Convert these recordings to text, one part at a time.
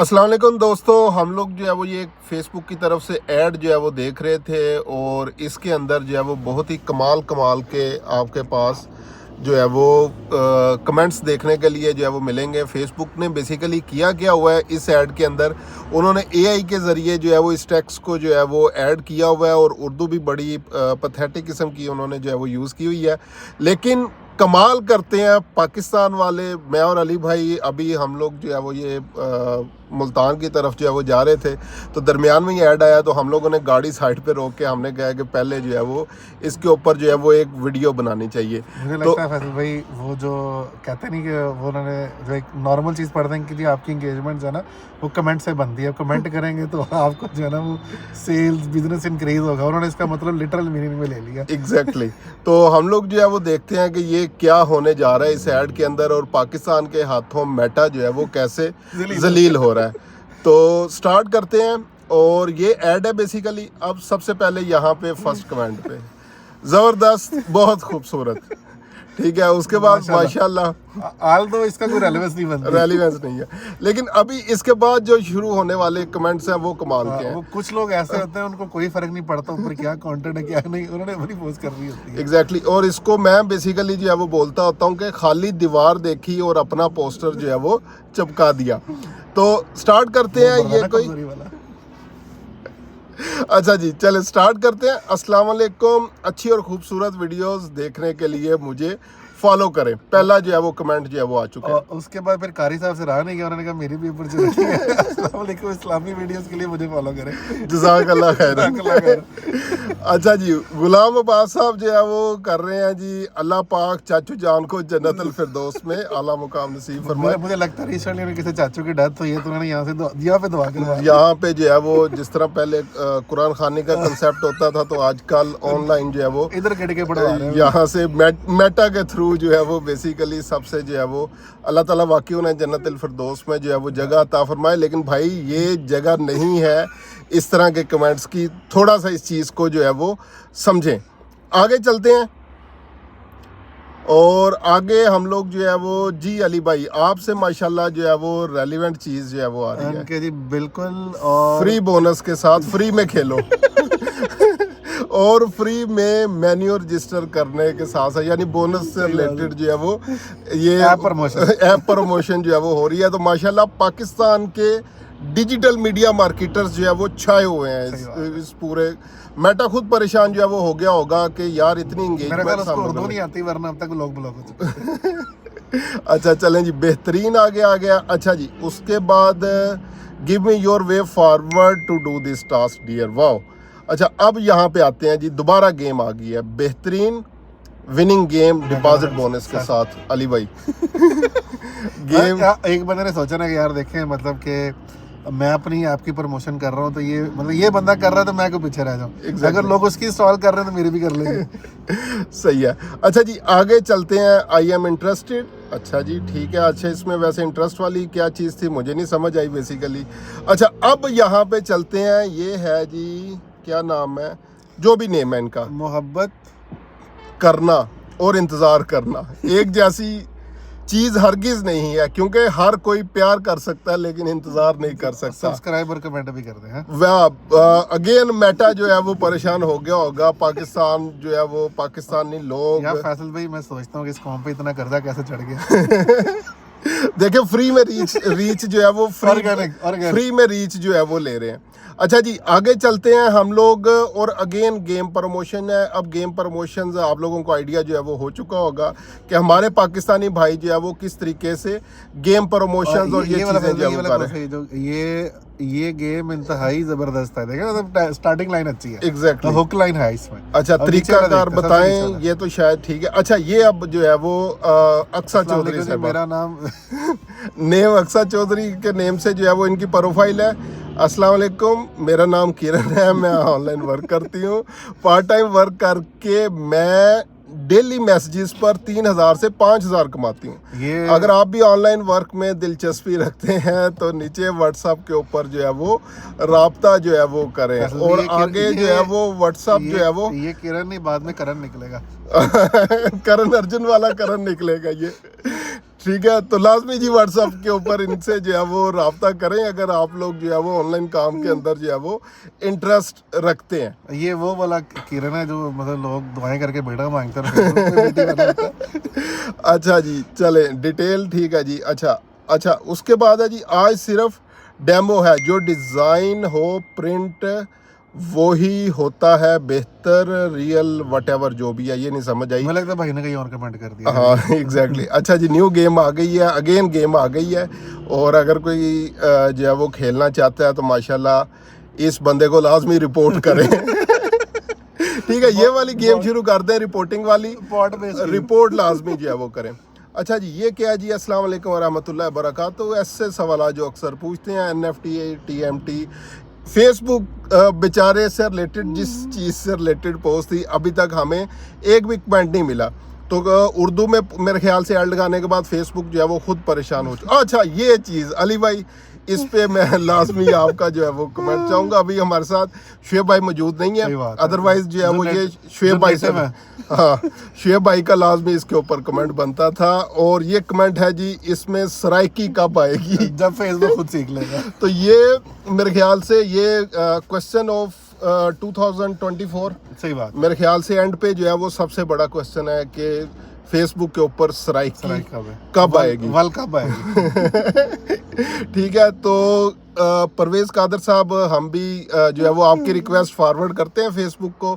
अस्सलाम वालेकुम दोस्तों, हम लोग जो है वो ये फेसबुक की तरफ से ऐड जो है वो देख रहे थे और इसके अंदर जो है वो बहुत ही कमाल कमाल के आपके पास जो है वो कमेंट्स देखने के लिए जो है वो मिलेंगे। फेसबुक ने बेसिकली किया क्या हुआ है इस ऐड के अंदर, उन्होंने एआई के ज़रिए जो है वो इस टेक्स्ट को जो है वो ऐड किया हुआ है और उर्दू भी बड़ी पैथेटिक किस्म की उन्होंने जो है वो यूज़ की हुई है। लेकिन कमाल करते हैं पाकिस्तान वाले। मैं और अली भाई अभी हम लोग जो है वो ये मुल्तान की तरफ जो है वो जा रहे थे, तो दरमियान में ये ऐड आया, तो हम लोगों ने गाड़ी साइड पे रोक के हमने कहा कि पहले जो है वो इसके ऊपर जो है वो एक वीडियो बनानी चाहिए। मुझे तो लगता है फैसल भाई वो जो कहते नहीं कि वो उन्होंने जो एक नॉर्मल चीज़ पढ़ दें कि जी आपकी इंगेजमेंट जो है ना वो कमेंट से बनती है, कमेंट करेंगे तो आपको जो है ना वो सेल्स बिजनेस इंक्रीज होगा। उन्होंने इसका मतलब लिटरल मीनिंग में ले लिया। एग्जैक्टली तो हम लोग जो है वो देखते हैं कि ये क्या होने जा रहा है इस ऐड के अंदर और पाकिस्तान के हाथों मेटा जो है वो कैसे जलील हो रहा है। तो स्टार्ट करते हैं और ये ऐड है बेसिकली। अब सबसे पहले यहाँ पे फर्स्ट कमेंट पे ज़बरदस्त, बहुत खूबसूरत, ठीक है। उसके बाद माशाल्लाह आल तो इसका कोई रेलेवेंस नहीं बनता, रेलिवेंस नहीं है, लेकिन अभी इसके बाद जो शुरू होने वाले कमेंट्स हैं वो कमाल के हैं। वो कुछ लोग ऐसे होते हैं उनको कोई फर्क नहीं पड़ता ऊपर क्या कंटेंट है क्या नहीं, उन्होंने अपनी पोस्ट कर रही होती है। एग्जैक्टली और इसको मैं बेसिकली जो है वो बोलता होता हूँ कि खाली दीवार देखी और अपना पोस्टर जो है वो चिपका दिया। तो स्टार्ट करते हैं। ये कोई अच्छा जी, चले स्टार्ट करते हैं। अस्सलाम वालेकुम, अच्छी और खूबसूरत वीडियोस देखने के लिए मुझे फॉलो करें। पहला जो है वो कमेंट जो है वो आ चुका है। उसके बाद फिर कारी साहब से रहा नहीं कि उन्होंने कहा मेरी भी अपॉर्चुनिटी है। अस्सलाम वालेकुम, इस्लामी वीडियोस के लिए मुझे फॉलो करें। जज़ाकल्लाह खैर। अच्छा जी, गुलाम अब्बास साहब जो है वो कर रहे हैं जी, अल्लाह पाक चाचू जान को जन्नतुल फिरदौस में आला मुकाम नसीब फरमाए। मुझे लगता है रिसेंटली उन्हें किसी चाचू की डेथ हुई है तो उन्होंने यहाँ पे दुआ करवा। यहाँ पे जो है वो जिस तरह पहले कुरान खानी का कंसेप्ट होता था, तो आजकल ऑनलाइन जो है वो इधर के पढ़वा रहे हैं। यहाँ से मेटा के थ्रू जो है वो बेसिकली सबसे जो है वो अल्लाह ताला वाकई उन्हें जन्नतुल फिरदौस में जो है वो जगह अता फरमाए। लेकिन भाई ये जगह नहीं है इस तरह के कमेंट्स की, थोड़ा सा इस चीज़ को जो है वो समझें। आगे चलते हैं और आगे हम लोग जो है वो जी अली भाई आपसे माशाल्लाह जो है वो रेलिवेंट चीज़ जो है वो आ रही है जी बिल्कुल। और फ्री बोनस के साथ फ्री में खेलो और फ्री में मेन्यू रजिस्टर करने के साथ साथ यानी बोनस से रिलेटेड जो है वो ये ऐप प्रमोशन जो है वो हो रही है। तो माशाल्लाह पाकिस्तान के डिजिटल मीडिया मार्केटर्स जो है वो छाए हुए हैं इस पूरे। मेटा खुद परेशान जो है वो हो गया होगा कि यार इतनी एंगेजमेंट उर्दू नहीं आती वरना अब तक लोग ब्लॉक हो चुके। अच्छा चलें जी, बेहतरीन आगे आ गया। अच्छा जी, उसके बाद give me your way forward to do this task dear. Wow, अच्छा अब यहाँ पे आते हैं जी, दोबारा गेम आ गई है, बेहतरीन विनिंग गेम डिपॉजिट बोनस के साथ। अली भाई गेम एक बंदे ने सोचा ना कि यार देखें मतलब कि मैं अपनी आपकी प्रमोशन कर रहा हूँ तो ये मतलब ये बंदा कर रहा है तो मैं क्यों पीछे रह जाऊँ। अगर लोग उसकी सवाल कर रहे हैं तो मेरे भी कर लेंगे। सही है। अच्छा जी आगे चलते हैं। I am interested. अच्छा जी ठीक है। अच्छा इसमें वैसे इंटरेस्ट वाली क्या चीज़ थी मुझे नहीं समझ आई बेसिकली। अच्छा अब यहाँ पे चलते हैं, ये है जी क्या नाम है, जो भी नेम है इनका, मोहब्बत करना और इंतज़ार करना एक जैसी चीज़ हरगिज़ नहीं है, क्योंकि हर कोई प्यार कर सकता है लेकिन इंतज़ार नहीं कर सकता। सब्सक्राइब और कमेंट भी कर दें। वाह, अगेन मेटा जो है वो परेशान हो गया होगा। पाकिस्तान जो है वो पाकिस्तानी लोग यार फैसल भाई मैं सोचता हूँ कि इस कॉम पे इतना कर्जा कैसे चढ़ गया। देखिए फ्री में रीच जो है वो फ्री में रीच जो है वो ले रहे हैं। अच्छा जी आगे चलते हैं हम लोग और अगेन गेम प्रमोशन है। अब गेम प्रमोशन आप लोगों को आइडिया जो है वो हो चुका होगा कि हमारे पाकिस्तानी भाई जो है वो किस तरीके से गेम प्रमोशन और ये चीजें जो है वो कर रहे हैं। ये गेम इंतहाई जबरदस्त है। देखा मतलब स्टार्टिंग लाइन अच्छी है। एग्जैक्टली हुक लाइन है इसमें। अच्छा तरीकाकार बताएं, ये तो शायद ठीक है। अच्छा ये अब जो है वो अक्सा चौधरी से, मेरा नाम नेम अक्सा चौधरी के नेम से जो है वो इनकी प्रोफाइल है। अस्सलाम वालेकुम, मेरा नाम किरण है, मैं ऑनलाइन वर्क करती हूँ। पार्ट टाइम वर्क करके मैं डेली मैसेजेस पर 3000 से 5000 कमाती हूँ। अगर आप भी ऑनलाइन वर्क में दिलचस्पी रखते हैं तो नीचे व्हाट्सएप के ऊपर जो है वो राब्ता जो है वो करें। और आगे जो है वो व्हाट्सएप जो है वो ये किरण नहीं, बाद में करण निकलेगा। करण अर्जुन वाला करण निकलेगा ये। ठीक है, तो लाजमी जी व्हाट्सएप के ऊपर इनसे जो है वो रब्ता करें अगर आप लोग जो है वो ऑनलाइन काम के अंदर जो है वो इंटरेस्ट रखते हैं। ये वो वाला किरण है जो मतलब लोग दुआएं करके बेटा मांगते हैं Facebook पे बेटी बना देता है। अच्छा जी, चले डिटेल ठीक है जी। अच्छा उसके बाद है जी, आज सिर्फ डेमो है, जो डिज़ाइन हो प्रिंट वही होता है बेहतर, रियल वटेवर जो भी है, ये नहीं समझ आई। मुझे लगता है भाई ने कहीं और कमेंट कर दिया। हाँ एग्जैक्टली। अच्छा जी, न्यू गेम आ गई है, अगेन गेम आ गई है, और अगर कोई जो है वो खेलना चाहता है तो माशाल्लाह इस बंदे को लाजमी रिपोर्ट करें। ठीक है, ये वाली गेम शुरू कर दें, रिपोर्टिंग वाली, पॉट बेस्ड रिपोर्ट लाजमी जो है वो करें। अच्छा जी, ये क्या है जी, अस्सलाम वालेकुम वरहमतुल्लाहि वबरकातुहू। ऐसे सवाल जो अक्सर पूछते हैं, NFT, TMT, फेसबुक बेचारे से रिलेटेड जिस चीज़ से रिलेटेड पोस्ट थी अभी तक हमें एक भी कमेंट नहीं मिला। तो उर्दू में मेरे ख्याल से ऐड लगाने के बाद फेसबुक जो है वो खुद परेशान हो चुका। अच्छा ये चीज़ अली भाई, इस पे मैं लाजमी आपका जो है वो कमेंट चाहूँगा। अभी हमारे साथ शुएब भाई मौजूद नहीं है, अदरवाइज जो है वो ये शुएब भाई से, हाँ शुएब भाई का लाजमी इसके ऊपर कमेंट बनता था। और ये कमेंट है जी, इसमें सराइकी कब आएगी? जब फेसबुक खुद सीख लेगा। तो ये मेरे ख्याल से ये क्वेश्चन ऑफ 2024, सही बात। मेरे ख्याल से एंड पे जो है वो सबसे बड़ा क्वेश्चन है कि फेसबुक के ऊपर सराइकी कब आएगी, वल कब आएगी। ठीक है, तो परवेज कादर साहब, हम भी जो है वो आपकी रिक्वेस्ट फॉरवर्ड करते हैं फेसबुक को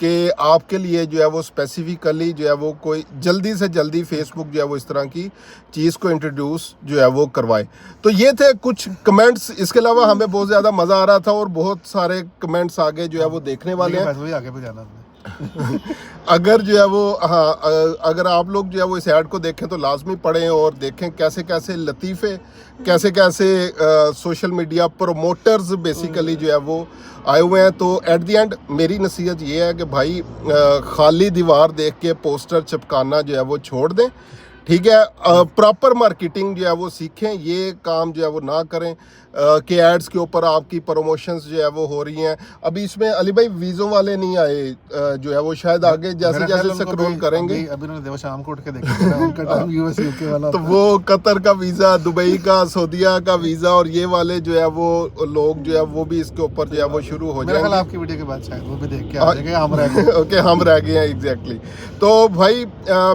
कि आपके लिए जो है वो स्पेसिफिकली जो है वो कोई जल्दी से जल्दी फेसबुक जो है वो इस तरह की चीज़ को इंट्रोड्यूस जो है वो करवाए। तो ये थे कुछ कमेंट्स, इसके अलावा हमें बहुत ज़्यादा मज़ा आ रहा था और बहुत सारे कमेंट्स आगे जो है वो देखने वाले हैं। आगे पे जाना अगर जो है वो, हाँ अगर आप लोग जो है वो इस ऐड को देखें तो लाजमी पढ़ें और देखें कैसे कैसे लतीफ़े, कैसे कैसे सोशल मीडिया प्रोमोटर्स बेसिकली जो है वो आए हुए हैं। तो एट द एंड मेरी नसीहत ये है कि भाई खाली दीवार देख के पोस्टर चिपकाना जो है वो छोड़ दें, ठीक है। प्रॉपर मार्केटिंग जो है वो सीखें, ये काम जो है वो ना करें कि एड्स के ऊपर आपकी प्रमोशंस जो है वो हो रही हैं। अभी इसमें अली भाई वीज़ो वाले नहीं आए जो है वो, शायद आगे जैसे जैसे स्क्रॉल करेंगे। अभी उन्होंने देखो शाम को उठ के देखा उनका टाइम यूएस यूके वाला, तो वो कतर का वीज़ा, दुबई का, सऊदीया का वीज़ा, और ये वाले जो है वो लोग जो है वो भी इसके ऊपर जो है वो शुरू हो जाएंगे। आपकी वीडियो के बाद शायद वो भी देख के आ जाएंगे, हम रह गए। ओके, हम रह गए हैं एग्जैक्टली। तो भाई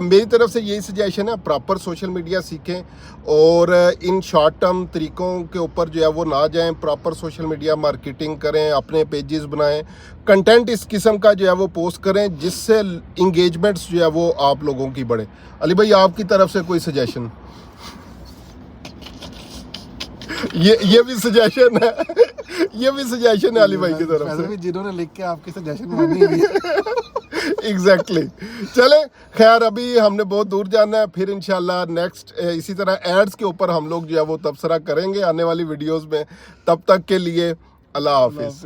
मेरी तरफ से यही सजेशन है, प्रॉपर सोशल मीडिया सीखें और इन शॉर्ट टर्म तरीकों के ऊपर जो है वो ना जाएं। प्रॉपर सोशल मीडिया मार्केटिंग करें, अपने पेजेस बनाएं, कंटेंट इस किस्म का जो है वो पोस्ट करें जिससे इंगेजमेंट्स जो है वो आप लोगों की बढ़े। अली भाई आपकी तरफ से कोई सजेशन? ये भी सजेशन है, ये भी सजेशन है अली भाई की तरफ से, जिन्होंने लिख के आपकी सजेशन मानी हुई है। एग्जैक्टली। चले खैर, अभी हमने बहुत दूर जाना है, फिर इंशाल्लाह नेक्स्ट इसी तरह एड्स के ऊपर हम लोग जो है वो तबसरा करेंगे आने वाली वीडियोस में। तब तक के लिए अल्लाह हाफिज।